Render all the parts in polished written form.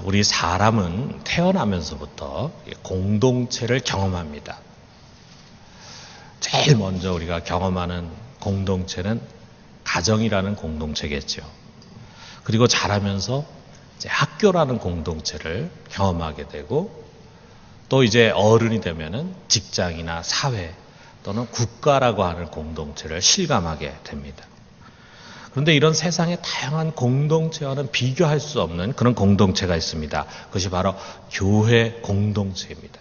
우리 사람은 태어나면서부터 공동체를 경험합니다. 제일 먼저 우리가 경험하는 공동체는 가정이라는 공동체겠죠. 그리고 자라면서 이제 학교라는 공동체를 경험하게 되고, 또 이제 어른이 되면은 직장이나 사회 또는 국가라고 하는 공동체를 실감하게 됩니다. 그런데 이런 세상의 다양한 공동체와는 비교할 수 없는 그런 공동체가 있습니다. 그것이 바로 교회 공동체입니다.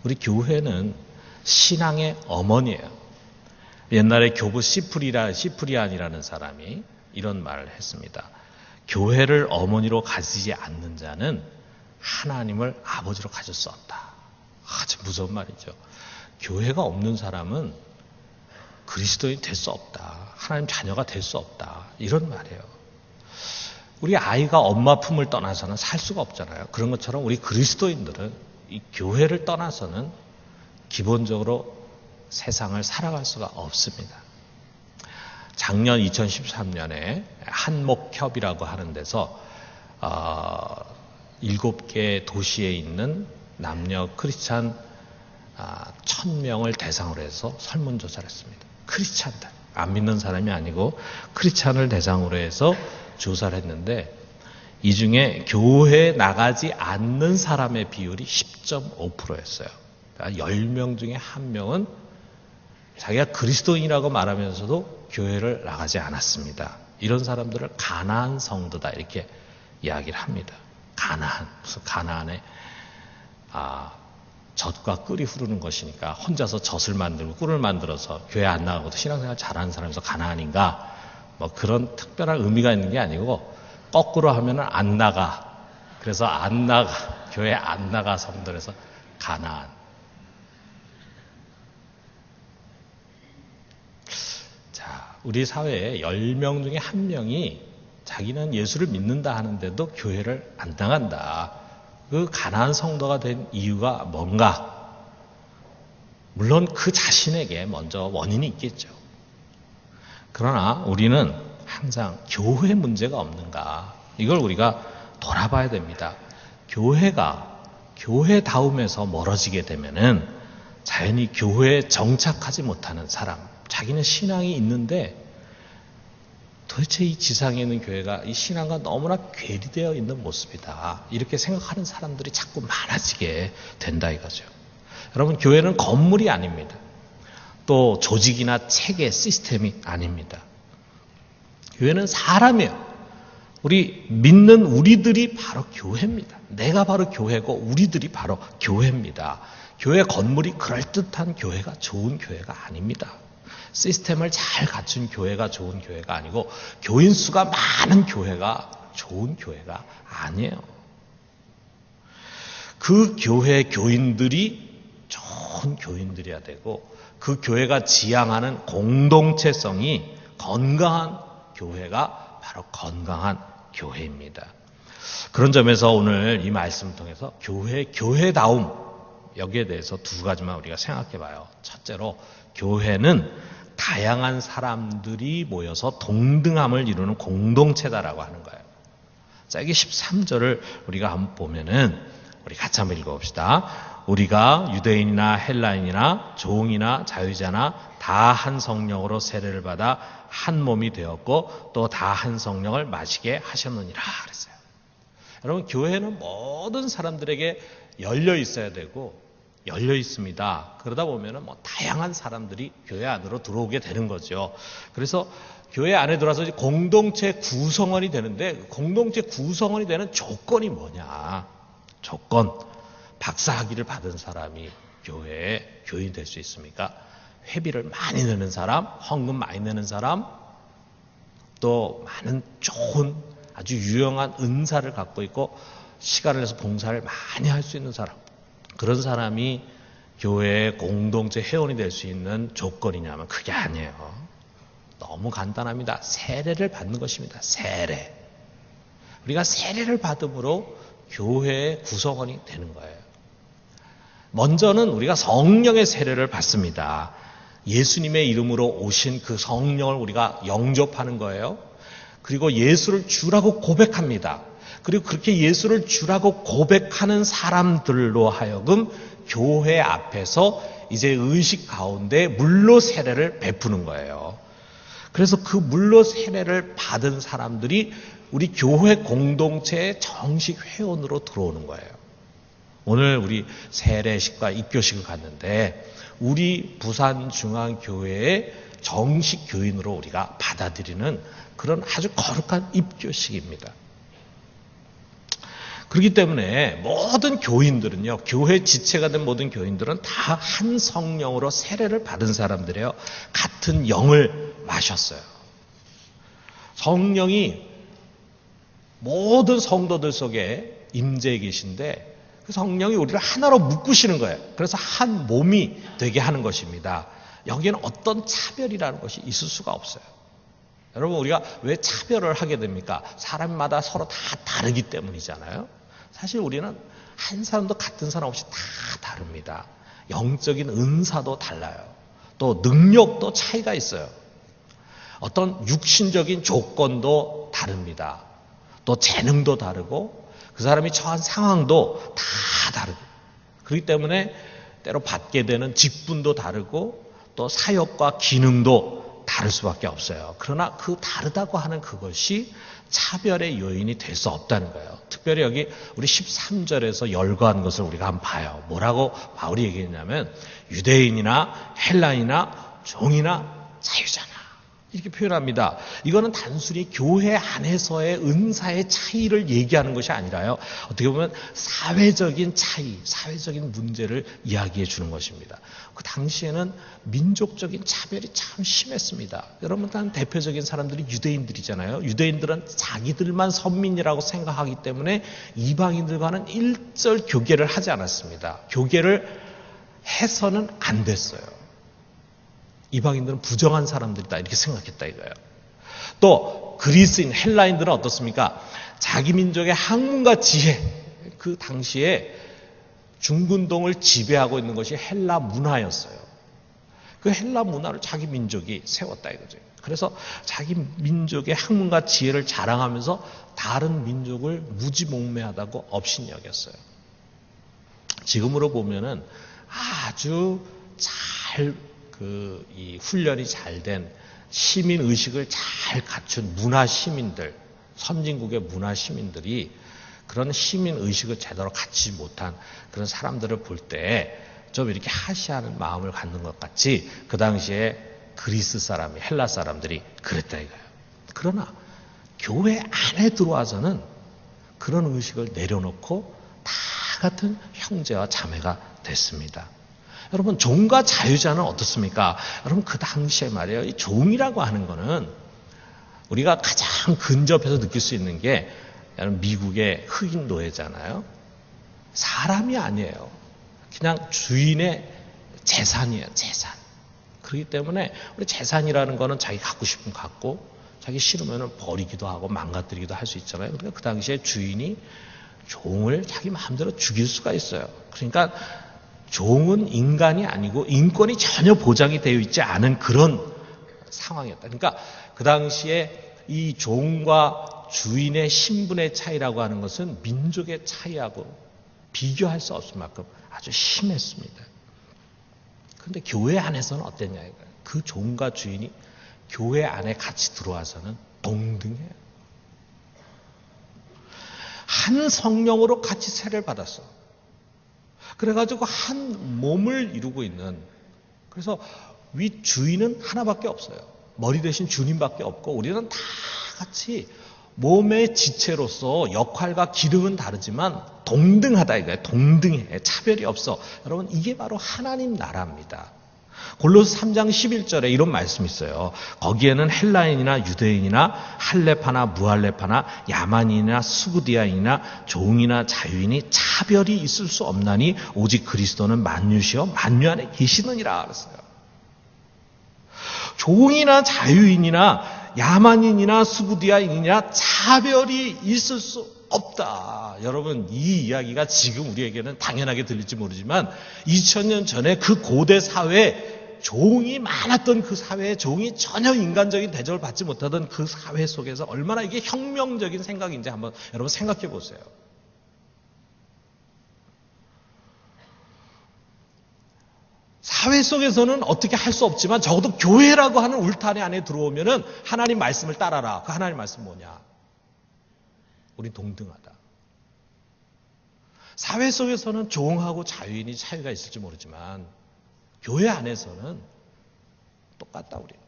우리 교회는 신앙의 어머니예요. 옛날에 교부 시프리안이라는 사람이 이런 말을 했습니다. 교회를 어머니로 가지지 않는 자는 하나님을 아버지로 가질 수 없다. 아주 무서운 말이죠. 교회가 없는 사람은 그리스도인이 될 수 없다. 하나님 자녀가 될 수 없다. 이런 말이에요. 우리 아이가 엄마 품을 떠나서는 살 수가 없잖아요. 그런 것처럼 우리 그리스도인들은 이 교회를 떠나서는 기본적으로 세상을 살아갈 수가 없습니다. 작년 2013년에 한목협이라고 하는 데서 7개 도시에 있는 남녀 크리스찬 1000명을 대상으로 해서 설문조사를 했습니다. 크리스찬들, 안 믿는 사람이 아니고 크리스찬을 대상으로 해서 조사를 했는데, 이 중에 교회에 나가지 않는 사람의 비율이 10.5%였어요. 그러니까 10명 중에 1명은 자기가 그리스도인이라고 말하면서도 교회를 나가지 않았습니다. 이런 사람들을 가나안 성도다 이렇게 이야기를 합니다. 무슨 가나안에 젖과 꿀이 흐르는 것이니까 혼자서 젖을 만들고 꿀을 만들어서 교회 안 나가고도 신앙생활 잘하는 사람에서 가나안인가, 뭐 그런 특별한 의미가 있는 게 아니고, 거꾸로 하면은 안 나가. 그래서 안 나가, 교회 안 나가 성도라서 가나안. 자, 우리 사회에 10명 중에 1명이 자기는 예수를 믿는다 하는데도 교회를 안 나간다. 그 가난한 성도가 된 이유가 뭔가? 물론 그 자신에게 먼저 원인이 있겠죠. 그러나 우리는 항상 교회 문제가 없는가? 이걸 우리가 돌아봐야 됩니다. 교회가 교회다움에서 멀어지게 되면은 자연히 교회에 정착하지 못하는 사람, 자기는 신앙이 있는데 도대체 이 지상에 있는 교회가 이 신앙과 너무나 괴리되어 있는 모습이다. 이렇게 생각하는 사람들이 자꾸 많아지게 된다 이거죠. 여러분, 교회는 건물이 아닙니다. 또 조직이나 체계, 시스템이 아닙니다. 교회는 사람이에요. 우리 믿는 우리들이 바로 교회입니다. 내가 바로 교회고 우리들이 바로 교회입니다. 교회 건물이 그럴듯한 교회가 좋은 교회가 아닙니다. 시스템을 잘 갖춘 교회가 좋은 교회가 아니고, 교인 수가 많은 교회가 좋은 교회가 아니에요. 그 교회 교인들이 좋은 교인들이어야 되고, 그 교회가 지향하는 공동체성이 건강한 교회가 바로 건강한 교회입니다. 그런 점에서 오늘 이 말씀을 통해서 교회다움, 여기에 대해서 두 가지만 우리가 생각해 봐요. 첫째로, 교회는 다양한 사람들이 모여서 동등함을 이루는 공동체다라고 하는 거예요. 자, 이게 13절을 우리가 한번 보면은, 우리 같이 한번 읽어봅시다. 우리가 유대인이나 헬라인이나 종이나 자유자나 다 한 성령으로 세례를 받아 한 몸이 되었고 또 다 한 성령을 마시게 하셨느니라 그랬어요. 여러분, 교회는 모든 사람들에게 열려 있어야 되고 열려 있습니다. 그러다 보면은 다양한 사람들이 교회 안으로 들어오게 되는 거죠. 그래서 교회 안에 들어와서 공동체 구성원이 되는데, 공동체 구성원이 되는 조건이 뭐냐? 조건. 박사학위를 받은 사람이 교회에 교인이 될 수 있습니까? 회비를 많이 내는 사람, 헌금 많이 내는 사람, 또 많은 좋은 아주 유용한 은사를 갖고 있고 시간을 내서 봉사를 많이 할 수 있는 사람, 그런 사람이 교회의 공동체 회원이 될 수 있는 조건이냐면 그게 아니에요. 너무 간단합니다. 세례를 받는 것입니다. 세례. 우리가 세례를 받음으로 교회의 구성원이 되는 거예요. 먼저는 우리가 성령의 세례를 받습니다. 예수님의 이름으로 오신 그 성령을 우리가 영접하는 거예요. 그리고 예수를 주라고 고백합니다. 그리고 그렇게 예수를 주라고 고백하는 사람들로 하여금 교회 앞에서 이제 의식 가운데 물로 세례를 베푸는 거예요. 그래서 그 물로 세례를 받은 사람들이 우리 교회 공동체의 정식 회원으로 들어오는 거예요. 오늘 우리 세례식과 입교식을 갔는데 우리 부산중앙교회의 정식 교인으로 우리가 받아들이는 그런 아주 거룩한 입교식입니다. 그렇기 때문에 모든 교인들은요, 교회 지체가 된 모든 교인들은 다 한 성령으로 세례를 받은 사람들이에요. 같은 영을 마셨어요. 성령이 모든 성도들 속에 임재해 계신데 그 성령이 우리를 하나로 묶으시는 거예요. 그래서 한 몸이 되게 하는 것입니다. 여기에는 어떤 차별이라는 것이 있을 수가 없어요. 여러분, 우리가 왜 차별을 하게 됩니까? 사람마다 서로 다 다르기 때문이잖아요. 사실 우리는 한 사람도 같은 사람 없이 다 다릅니다. 영적인 은사도 달라요. 또 능력도 차이가 있어요. 어떤 육신적인 조건도 다릅니다. 또 재능도 다르고 그 사람이 처한 상황도 다 다르고, 그렇기 때문에 때로 받게 되는 직분도 다르고 또 사역과 기능도 다를 수밖에 없어요. 그러나 그 다르다고 하는 그것이 차별의 요인이 될 수 없다는 거예요. 특별히 여기 우리 13절에서 열거한 것을 우리가 한번 봐요. 뭐라고 바울이 얘기했냐면 유대인이나 헬라인이나 종이나 자유자나 이렇게 표현합니다. 이거는 단순히 교회 안에서의 은사의 차이를 얘기하는 것이 아니라요, 어떻게 보면 사회적인 차이, 사회적인 문제를 이야기해 주는 것입니다. 그 당시에는 민족적인 차별이 참 심했습니다. 여러분, 단 대표적인 사람들이 유대인들이잖아요. 유대인들은 자기들만 선민이라고 생각하기 때문에 이방인들과는 일절 교계를 하지 않았습니다. 교계를 해서는 안 됐어요. 이방인들은 부정한 사람들이다 이렇게 생각했다 이거예요. 또 그리스인, 헬라인들은 어떻습니까? 자기 민족의 학문과 지혜, 그 당시에 중근동을 지배하고 있는 것이 헬라 문화였어요. 그 헬라 문화를 자기 민족이 세웠다 이거죠. 그래서 자기 민족의 학문과 지혜를 자랑하면서 다른 민족을 무지몽매하다고 업신여겼어요. 지금으로 보면은 아주 잘 이 훈련이 잘 된 시민 의식을 잘 갖춘 문화 시민들, 선진국의 문화 시민들이 그런 시민 의식을 제대로 갖추지 못한 그런 사람들을 볼 때 좀 이렇게 하시하는 마음을 갖는 것 같이 그 당시에 그리스 사람이, 헬라 사람들이 그랬다 이거예요. 그러나 교회 안에 들어와서는 그런 의식을 내려놓고 다 같은 형제와 자매가 됐습니다. 여러분, 종과 자유자는 어떻습니까? 여러분, 그 당시에 말이에요, 이 종이라고 하는 거는 우리가 가장 근접해서 느낄 수 있는 게 미국의 흑인 노예잖아요. 사람이 아니에요. 그냥 주인의 재산이에요, 재산. 그렇기 때문에 우리 재산이라는 거는 자기 갖고 싶으면 갖고 자기 싫으면 버리기도 하고 망가뜨리기도 할 수 있잖아요. 그러니까 그 당시에 주인이 종을 자기 마음대로 죽일 수가 있어요. 그러니까 종은 인간이 아니고 인권이 전혀 보장이 되어 있지 않은 그런 상황이었다. 그러니까 그 당시에 이 종과 주인의 신분의 차이라고 하는 것은 민족의 차이하고 비교할 수 없을 만큼 아주 심했습니다. 그런데 교회 안에서는 어땠냐 이거예요. 그 종과 주인이 교회 안에 같이 들어와서는 동등해요. 한 성령으로 같이 세례를 받았어. 그래가지고 한 몸을 이루고 있는, 그래서 위 주인은 하나밖에 없어요. 머리 대신 주님밖에 없고 우리는 다 같이 몸의 지체로서 역할과 기능은 다르지만 동등하다 이거예요. 동등해. 차별이 없어. 여러분, 이게 바로 하나님 나라입니다. 골로새 3장 11절에 이런 말씀이 있어요. 거기에는 헬라인이나 유대인이나 할렙하나 무할렙하나 야만인이나 수구디아인이나 종이나 자유인이 차별이 있을 수 없나니 오직 그리스도는 만유시여 만유 안에 계시느니라 그랬어요. 종이나 자유인이나 야만인이나 수구디아인이나 차별이 있을 수 없다. 여러분, 이 이야기가 지금 우리에게는 당연하게 들릴지 모르지만 2000년 전에 그 고대 사회에 종이 많았던 그 사회에 종이 전혀 인간적인 대접을 받지 못하던 그 사회 속에서 얼마나 이게 혁명적인 생각인지 한번 여러분 생각해 보세요. 사회 속에서는 어떻게 할 수 없지만 적어도 교회라고 하는 울타리 안에 들어오면은 하나님 말씀을 따라라. 그 하나님 말씀 뭐냐? 우리 동등하다. 사회 속에서는 종하고 자유인이 차이가 있을지 모르지만 교회 안에서는 똑같다 우리는.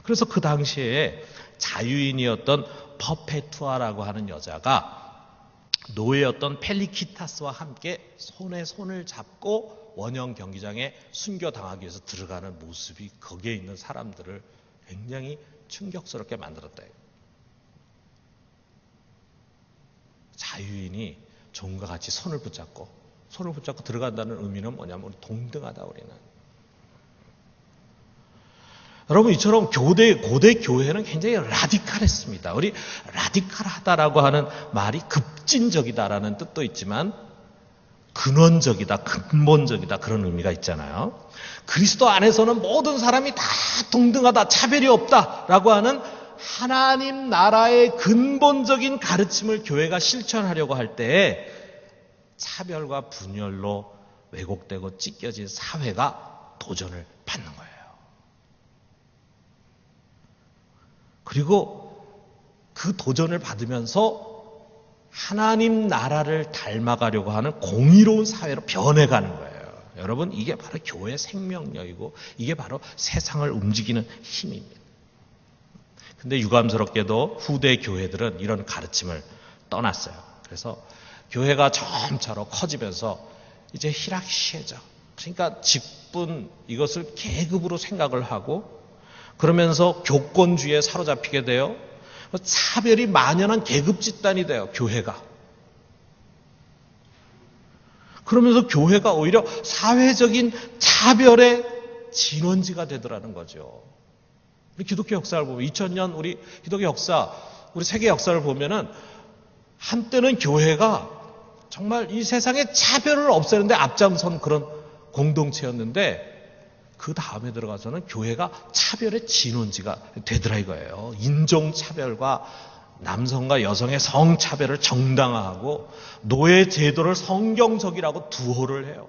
그래서 그 당시에 자유인이었던 퍼페투아라고 하는 여자가 노예였던 펠리키타스와 함께 손에 손을 잡고 원형 경기장에 순교당하기 위해서 들어가는 모습이 거기에 있는 사람들을 굉장히 충격스럽게 만들었다. 자유인이 종과 같이 손을 붙잡고 들어간다는 의미는 뭐냐면 우리 동등하다 우리는. 여러분 이처럼 고대 교회는 굉장히 라디칼했습니다. 우리 라디칼하다라고 하는 말이 급진적이다라는 뜻도 있지만 근원적이다, 근본적이다 그런 의미가 있잖아요. 그리스도 안에서는 모든 사람이 다 동등하다, 차별이 없다라고 하는 하나님 나라의 근본적인 가르침을 교회가 실천하려고 할 때 차별과 분열로 왜곡되고 찢겨진 사회가 도전을 받는 거예요. 그리고 그 도전을 받으면서 하나님 나라를 닮아가려고 하는 공의로운 사회로 변해가는 거예요. 여러분 이게 바로 교회의 생명력이고 이게 바로 세상을 움직이는 힘입니다. 근데 유감스럽게도 후대 교회들은 이런 가르침을 떠났어요. 그래서 교회가 점차로 커지면서 이제 히락시해져. 그러니까 직분 이것을 계급으로 생각을 하고 그러면서 교권주의에 사로잡히게 돼요. 차별이 만연한 계급 집단이 돼요. 교회가. 그러면서 교회가 오히려 사회적인 차별의 진원지가 되더라는 거죠. 우리 기독교 역사를 보면 2000년 우리 기독교 역사, 우리 세계 역사를 보면은 한때는 교회가 정말 이 세상에 차별을 없애는데 앞장선 그런 공동체였는데 그 다음에 들어가서는 교회가 차별의 진원지가 되더라 이거예요. 인종차별과 남성과 여성의 성차별을 정당화하고 노예 제도를 성경적이라고 두호를 해요.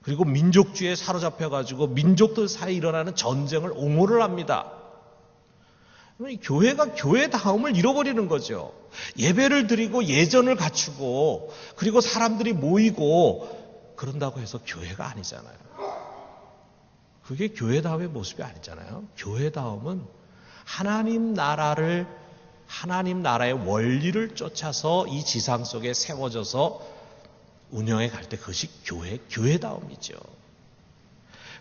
그리고 민족주의에 사로잡혀가지고 민족들 사이에 일어나는 전쟁을 옹호를 합니다. 교회가 교회다움을 잃어버리는 거죠. 예배를 드리고 예전을 갖추고 그리고 사람들이 모이고 그런다고 해서 교회가 아니잖아요. 그게 교회다움의 모습이 아니잖아요. 교회다움은 하나님 나라의 원리를 쫓아서 이 지상 속에 세워져서 운영해 갈 때 그것이 교회다움이죠.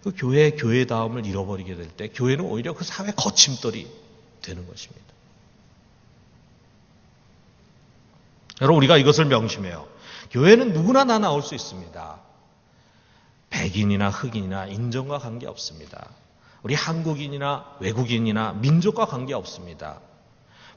그 교회다움을 잃어버리게 될 때 교회는 오히려 그 사회 거침돌이 되는 것입니다. 여러분 우리가 이것을 명심해요. 교회는 누구나 다 나올 수 있습니다. 백인이나 흑인이나 인종과 관계없습니다. 우리 한국인이나 외국인이나 민족과 관계없습니다.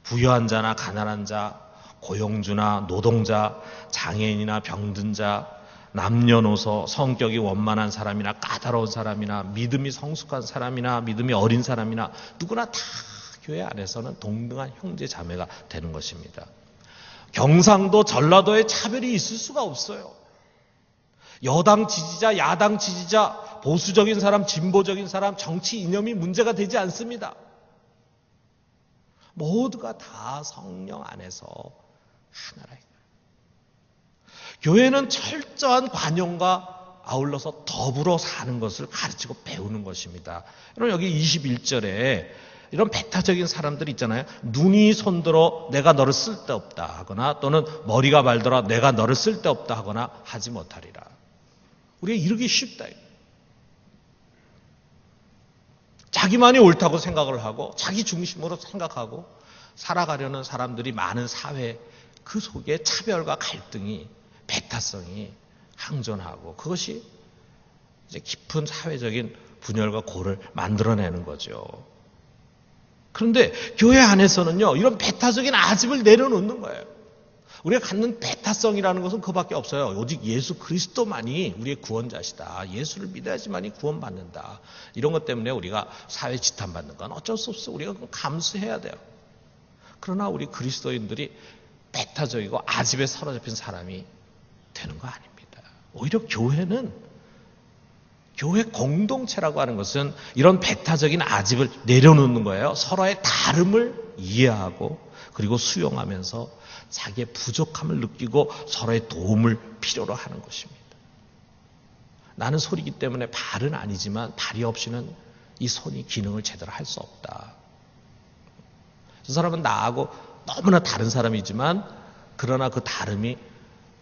부유한 자나 가난한 자, 고용주나 노동자, 장애인이나 병든 자, 남녀노소, 성격이 원만한 사람이나 까다로운 사람이나 믿음이 성숙한 사람이나 믿음이 어린 사람이나 누구나 다 교회 안에서는 동등한 형제 자매가 되는 것입니다. 경상도, 전라도에 차별이 있을 수가 없어요. 여당 지지자, 야당 지지자, 보수적인 사람, 진보적인 사람, 정치 이념이 문제가 되지 않습니다. 모두가 다 성령 안에서 하나라. 교회는 철저한 관용과 아울러서 더불어 사는 것을 가르치고 배우는 것입니다. 여러분 여기 21절에 이런 배타적인 사람들이 있잖아요. 눈이 손들어 내가 너를 쓸데없다 하거나 또는 머리가 말더라 내가 너를 쓸데없다 하거나 하지 못하리라. 우리가 이러기 쉽다. 자기만이 옳다고 생각을 하고 자기 중심으로 생각하고 살아가려는 사람들이 많은 사회 그 속에 차별과 갈등이 배타성이 항존하고 그것이 이제 깊은 사회적인 분열과 고를 만들어내는 거죠. 그런데 교회 안에서는요 이런 배타적인 아집을 내려놓는 거예요. 우리가 갖는 배타성이라는 것은 그밖에 없어요. 오직 예수 그리스도만이 우리의 구원자시다. 예수를 믿어야지만이 구원받는다. 이런 것 때문에 우리가 사회 지탄받는 건 어쩔 수 없어. 우리가 감수해야 돼요. 그러나 우리 그리스도인들이 배타적이고 아집에 사로잡힌 사람이 되는 거 아닙니다. 오히려 교회는, 교회 공동체라고 하는 것은 이런 배타적인 아집을 내려놓는 거예요. 서로의 다름을 이해하고 그리고 수용하면서 자기의 부족함을 느끼고 서로의 도움을 필요로 하는 것입니다. 나는 손이기 때문에 발은 아니지만 발이 없이는 이 손이 기능을 제대로 할 수 없다. 저 사람은 나하고 너무나 다른 사람이지만 그러나 그 다름이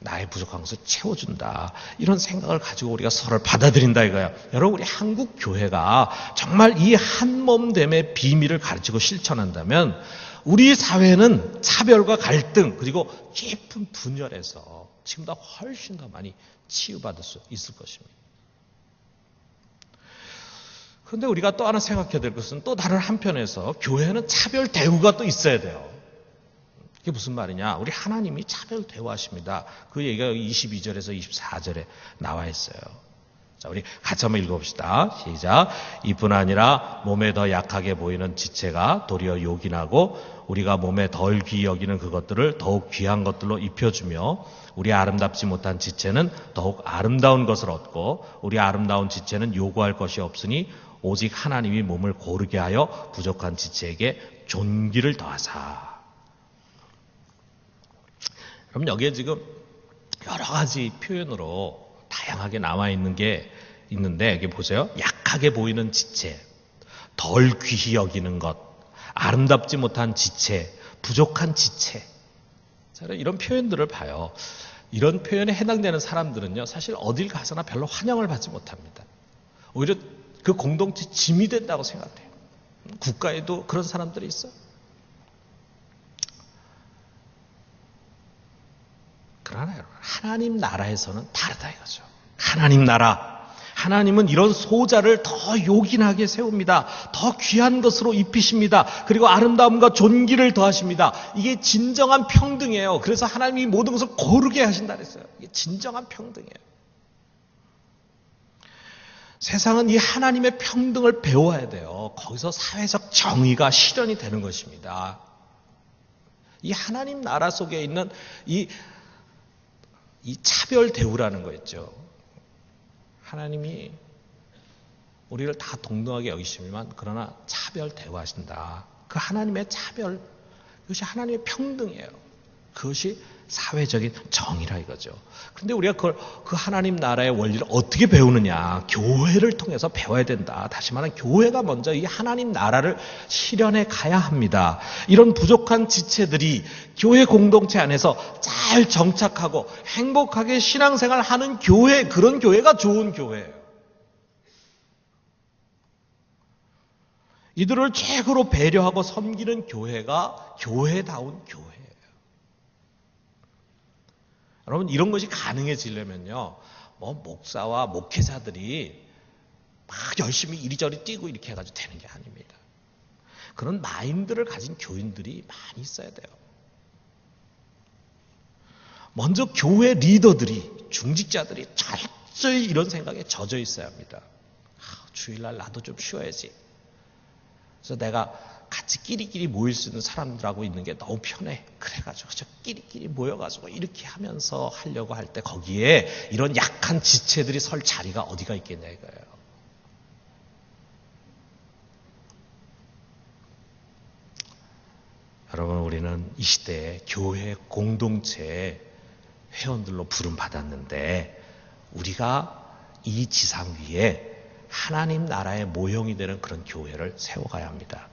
나의 부족한 것을 채워준다. 이런 생각을 가지고 우리가 서로를 받아들인다 이거예요. 여러분, 우리 한국 교회가 정말 이 한몸됨의 비밀을 가르치고 실천한다면 우리 사회는 차별과 갈등 그리고 깊은 분열에서 지금보다 훨씬 더 많이 치유받을 수 있을 것입니다. 그런데 우리가 또 하나 생각해야 될 것은 또 다른 한편에서 교회는 차별 대우가 또 있어야 돼요. 그게 무슨 말이냐? 우리 하나님이 차별 대우하십니다. 그 얘기가 22절에서 24절에 나와 있어요. 자, 우리 같이 한번 읽어봅시다. 시작. 이뿐 아니라 몸에 더 약하게 보이는 지체가 도리어 요긴하고 우리가 몸에 덜 귀히 여기는 그것들을 더욱 귀한 것들로 입혀주며 우리 아름답지 못한 지체는 더욱 아름다운 것을 얻고 우리 아름다운 지체는 요구할 것이 없으니 오직 하나님이 몸을 고르게 하여 부족한 지체에게 존귀를 더하사. 그럼 여기에 지금 여러 가지 표현으로 다양하게 나와 있는 게 있는데 여기 보세요. 약하게 보이는 지체, 덜 귀히 여기는 것, 아름답지 못한 지체, 부족한 지체. 이런 표현들을 봐요. 이런 표현에 해당되는 사람들은요, 사실 어딜 가서나 별로 환영을 받지 못합니다. 오히려 그 공동체 짐이 된다고 생각해요. 국가에도 그런 사람들이 있어요. 그러나 여러분, 하나님 나라에서는 다르다 이거죠. 하나님 나라. 하나님은 이런 소자를 더 요긴하게 세웁니다. 더 귀한 것으로 입히십니다. 그리고 아름다움과 존귀를 더하십니다. 이게 진정한 평등이에요. 그래서 하나님이 모든 것을 고르게 하신다 그랬어요. 이게 진정한 평등이에요. 세상은 이 하나님의 평등을 배워야 돼요. 거기서 사회적 정의가 실현이 되는 것입니다. 이 하나님 나라 속에 있는 이 차별 대우라는 거 있죠. 하나님이 우리를 다 동등하게 여기시지만 그러나 차별 대우하신다. 그 하나님의 차별, 그것이 하나님의 평등이에요. 그것이 사회적인 정의라 이거죠. 그런데 우리가 그 하나님 나라의 원리를 어떻게 배우느냐? 교회를 통해서 배워야 된다. 다시 말하면 교회가 먼저 이 하나님 나라를 실현해 가야 합니다. 이런 부족한 지체들이 교회 공동체 안에서 잘 정착하고 행복하게 신앙생활 하는 교회, 그런 교회가 좋은 교회예요. 이들을 최고로 배려하고 섬기는 교회가 교회다운 교회예요. 여러분, 이런 것이 가능해지려면요, 목사와 목회자들이 막 열심히 이리저리 뛰고 이렇게 해가지고 되는 게 아닙니다. 그런 마인드를 가진 교인들이 많이 있어야 돼요. 먼저 교회 리더들이, 중직자들이 철저히 이런 생각에 젖어 있어야 합니다. 주일날 나도 좀 쉬어야지. 그래서 내가 같이 끼리끼리 모일 수 있는 사람들하고 있는 게 너무 편해. 그래가지고 저 끼리끼리 모여가지고 이렇게 하면서 하려고 할 때 거기에 이런 약한 지체들이 설 자리가 어디가 있겠냐 이거예요. 여러분, 우리는 이 시대에 교회 공동체 회원들로 부름받았는데 우리가 이 지상 위에 하나님 나라의 모형이 되는 그런 교회를 세워가야 합니다.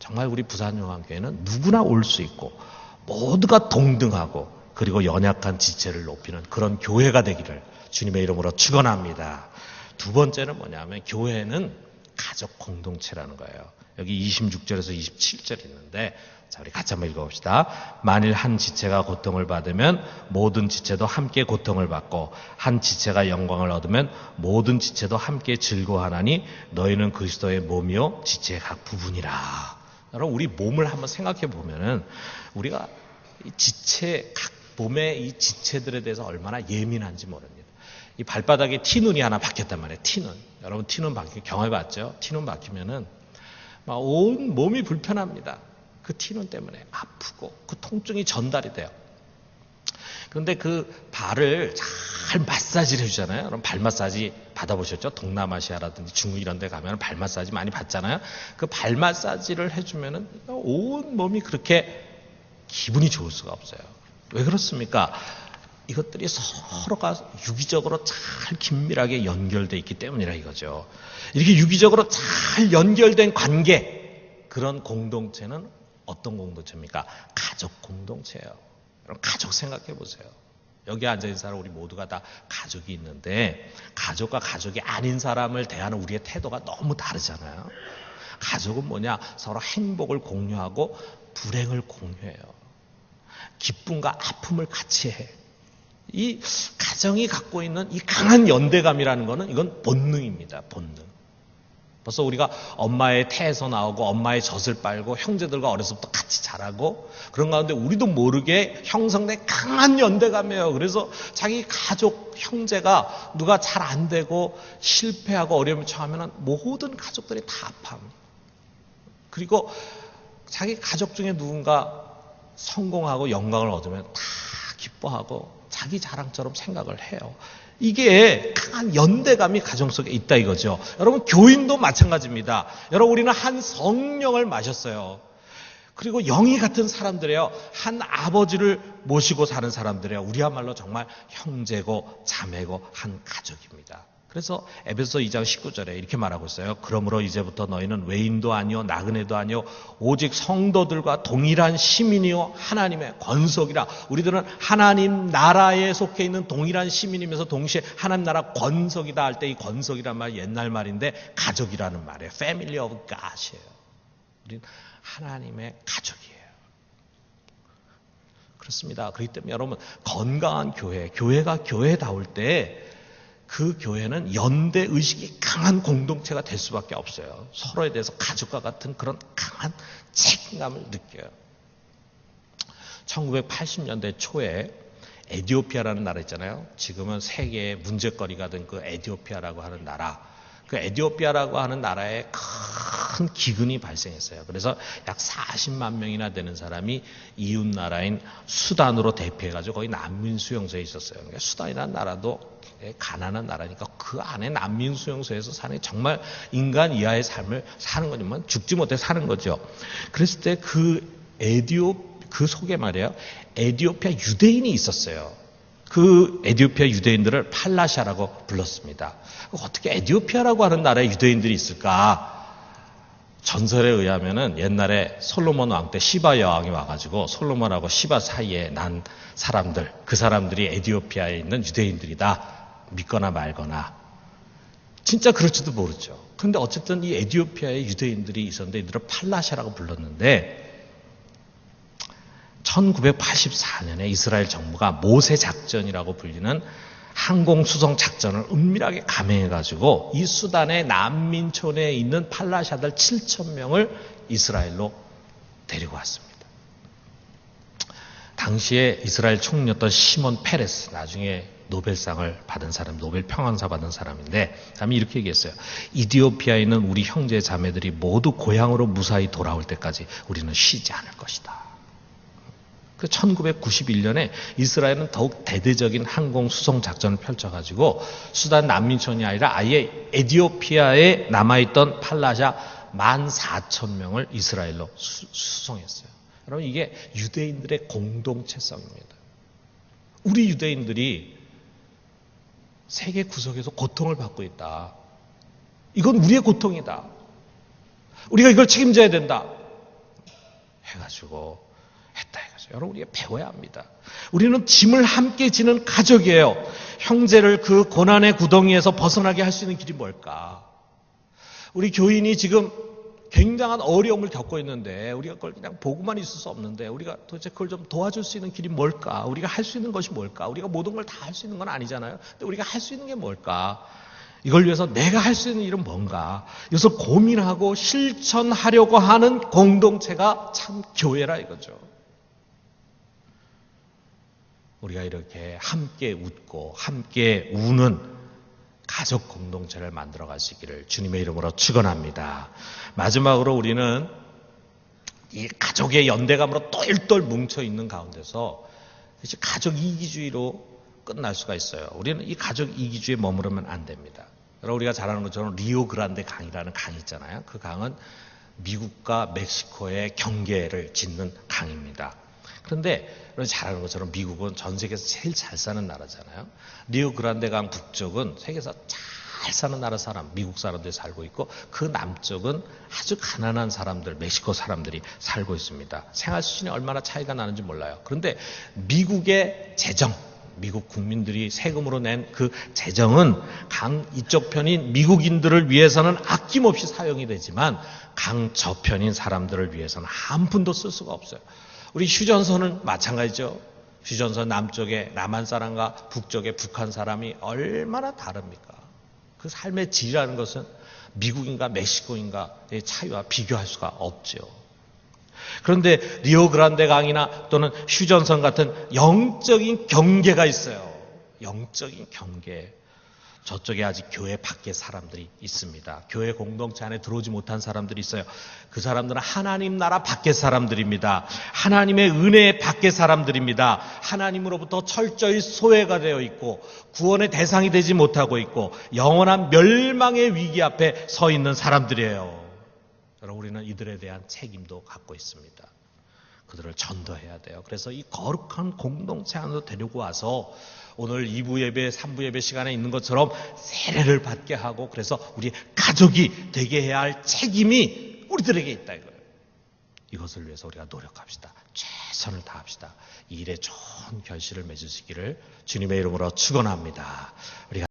정말 우리 부산용왕교회는 누구나 올 수 있고 모두가 동등하고 그리고 연약한 지체를 높이는 그런 교회가 되기를 주님의 이름으로 축원합니다. 두 번째는 뭐냐면 교회는 가족 공동체라는 거예요. 여기 26절에서 27절 있는데 자, 우리 같이 한번 읽어봅시다. 만일 한 지체가 고통을 받으면 모든 지체도 함께 고통을 받고 한 지체가 영광을 얻으면 모든 지체도 함께 즐거워하나니 너희는 그리스도의 몸이요 지체의 각 부분이라. 여러분, 우리 몸을 한번 생각해 보면은 우리가 지체 각 몸의 이 지체들에 대해서 얼마나 예민한지 모릅니다. 이 발바닥에 티눈이 하나 박혔단 말이에요. 티눈. 여러분 티눈 박히 경험해봤죠? 티눈 박히면은 막 온 몸이 불편합니다. 그 티눈 때문에 아프고 그 통증이 전달이 돼요. 그런데 그 발을 잘 마사지를 해주잖아요. 그럼 발 마사지 받아보셨죠? 동남아시아라든지 중국 이런 데 가면 발 마사지 많이 받잖아요. 그 발 마사지를 해주면은 온 몸이 그렇게 기분이 좋을 수가 없어요. 왜 그렇습니까? 이것들이 서로가 유기적으로 잘 긴밀하게 연결되어 있기 때문이라 이거죠. 이렇게 유기적으로 잘 연결된 관계, 그런 공동체는 어떤 공동체입니까? 가족 공동체예요. 여러분 가족 생각해 보세요. 여기 앉아있는 사람 우리 모두가 다 가족이 있는데 가족과 가족이 아닌 사람을 대하는 우리의 태도가 너무 다르잖아요. 가족은 뭐냐? 서로 행복을 공유하고 불행을 공유해요. 기쁨과 아픔을 같이 해. 이 가정이 갖고 있는 이 강한 연대감이라는 거는 이건 본능입니다. 본능. 벌써 우리가 엄마의 태에서 나오고 엄마의 젖을 빨고 형제들과 어려서부터 같이 자라고 그런 가운데 우리도 모르게 형성된 강한 연대감이에요. 그래서 자기 가족 형제가 누가 잘 안 되고 실패하고 어려움을 처하면 모든 가족들이 다 아파합니다. 그리고 자기 가족 중에 누군가 성공하고 영광을 얻으면 다 기뻐하고 자기 자랑처럼 생각을 해요. 이게 강한 연대감이 가정 속에 있다 이거죠. 여러분 교인도 마찬가지입니다. 여러분 우리는 한 성령을 마셨어요. 그리고 영이 같은 사람들이에요. 한 아버지를 모시고 사는 사람들이에요. 우리야말로 정말 형제고 자매고 한 가족입니다. 그래서 에베소 2장 19절에 이렇게 말하고 있어요. 그러므로 이제부터 너희는 외인도 아니요 나그네도 아니요 오직 성도들과 동일한 시민이요 하나님의 권속이라. 우리들은 하나님 나라에 속해 있는 동일한 시민이면서 동시에 하나님 나라 권속이다 할 때 이 권속이란 말이 옛날 말인데 가족이라는 말이에요. Family of God이에요. 우리는 하나님의 가족이에요. 그렇습니다. 그렇기 때문에 여러분 건강한 교회가 교회다울 때 그 교회는 연대 의식이 강한 공동체가 될 수밖에 없어요. 서로에 대해서 가족과 같은 그런 강한 책임감을 느껴요. 1980년대 초에 에티오피아라는 나라 있잖아요. 지금은 세계의 문제거리가 된 그 에티오피아라고 하는 나라. 그 에티오피아라고 하는 나라에 큰 기근이 발생했어요. 그래서 약 40만 명이나 되는 사람이 이웃 나라인 수단으로 대피해가지고 거기 난민 수용소에 있었어요. 그러니까 수단이라는 나라도 가난한 나라니까 그 안에 난민 수용소에서 사는 게 정말 인간 이하의 삶을 사는 거지만 죽지 못해 사는 거죠. 그랬을 때 그 속에 말이에요. 에티오피아 유대인이 있었어요. 그 에티오피아 유대인들을 팔라샤라고 불렀습니다. 어떻게 에티오피아라고 하는 나라에 유대인들이 있을까? 전설에 의하면은 옛날에 솔로몬 왕 때 시바 여왕이 와가지고 솔로몬하고 시바 사이에 난 사람들, 그 사람들이 에티오피아에 있는 유대인들이다. 믿거나 말거나. 진짜 그럴지도 모르죠. 그런데 어쨌든 이 에티오피아에 유대인들이 있었는데 이들을 팔라샤라고 불렀는데 1984년에 이스라엘 정부가 모세 작전이라고 불리는 항공수송 작전을 은밀하게 감행해가지고 이 수단의 난민촌에 있는 팔라샤들 7,000명을 이스라엘로 데리고 왔습니다. 당시에 이스라엘 총리였던 시몬 페레스, 나중에 노벨상을 받은 사람, 노벨 평화상 받은 사람인데 사람이 이렇게 얘기했어요. 이디오피아에 있는 우리 형제 자매들이 모두 고향으로 무사히 돌아올 때까지 우리는 쉬지 않을 것이다. 그 1991년에 이스라엘은 더욱 대대적인 항공 수송 작전을 펼쳐가지고 수단 난민촌이 아니라 아예 에티오피아에 남아있던 팔라샤 14,000명을 이스라엘로 수송했어요. 여러분 이게 유대인들의 공동체성입니다. 우리 유대인들이 세계 구석에서 고통을 받고 있다. 이건 우리의 고통이다. 우리가 이걸 책임져야 된다. 해가지고 했다 이거죠. 여러분 우리가 배워야 합니다. 우리는 짐을 함께 지는 가족이에요. 형제를 그 고난의 구덩이에서 벗어나게 할 수 있는 길이 뭘까? 우리 교인이 지금 굉장한 어려움을 겪고 있는데 우리가 그걸 그냥 보고만 있을 수 없는데 우리가 도대체 그걸 좀 도와줄 수 있는 길이 뭘까? 우리가 할 수 있는 것이 뭘까? 우리가 모든 걸 다 할 수 있는 건 아니잖아요. 근데 우리가 할 수 있는 게 뭘까? 이걸 위해서 내가 할 수 있는 일은 뭔가? 이것을 고민하고 실천하려고 하는 공동체가 참 교회라 이거죠. 우리가 이렇게 함께 웃고 함께 우는 가족 공동체를 만들어 가시기를 주님의 이름으로 축원합니다. 마지막으로 우리는 이 가족의 연대감으로 똘똘 뭉쳐 있는 가운데서 가족 이기주의로 끝날 수가 있어요. 우리는 이 가족 이기주의에 머무르면 안 됩니다. 여러분 우리가 잘 아는 것처럼 리오그란데 강이라는 강이 있잖아요. 그 강은 미국과 멕시코의 경계를 짓는 강입니다. 그런데 잘 아는 것처럼 미국은 전 세계에서 제일 잘 사는 나라잖아요. 리오그란데 강 북쪽은 세계에서 잘 사는 나라 사람, 미국 사람들이 살고 있고 그 남쪽은 아주 가난한 사람들, 멕시코 사람들이 살고 있습니다. 생활 수준이 얼마나 차이가 나는지 몰라요. 그런데 미국의 재정, 미국 국민들이 세금으로 낸 그 재정은 강 이쪽 편인 미국인들을 위해서는 아낌없이 사용이 되지만 강 저편인 사람들을 위해서는 한 푼도 쓸 수가 없어요. 우리 휴전선은 마찬가지죠. 휴전선 남쪽에 남한 사람과 북쪽에 북한 사람이 얼마나 다릅니까? 그 삶의 질이라는 것은 미국인가 멕시코인가의 차이와 비교할 수가 없죠. 그런데 리오그란데 강이나 또는 휴전선 같은 영적인 경계가 있어요. 영적인 경계. 저쪽에 아직 교회 밖에 사람들이 있습니다. 교회 공동체 안에 들어오지 못한 사람들이 있어요. 그 사람들은 하나님 나라 밖의 사람들입니다. 하나님의 은혜 밖의 사람들입니다. 하나님으로부터 철저히 소외가 되어 있고 구원의 대상이 되지 못하고 있고 영원한 멸망의 위기 앞에 서 있는 사람들이에요. 여러분 우리는 이들에 대한 책임도 갖고 있습니다. 그들을 전도해야 돼요. 그래서 이 거룩한 공동체 안으로 데리고 와서 오늘 2부 예배, 3부 예배 시간에 있는 것처럼 세례를 받게 하고 그래서 우리 가족이 되게 해야 할 책임이 우리들에게 있다 이거예요. 이것을 위해서 우리가 노력합시다. 최선을 다합시다. 이 일에 좋은 결실을 맺으시기를 주님의 이름으로 축원합니다. 우리가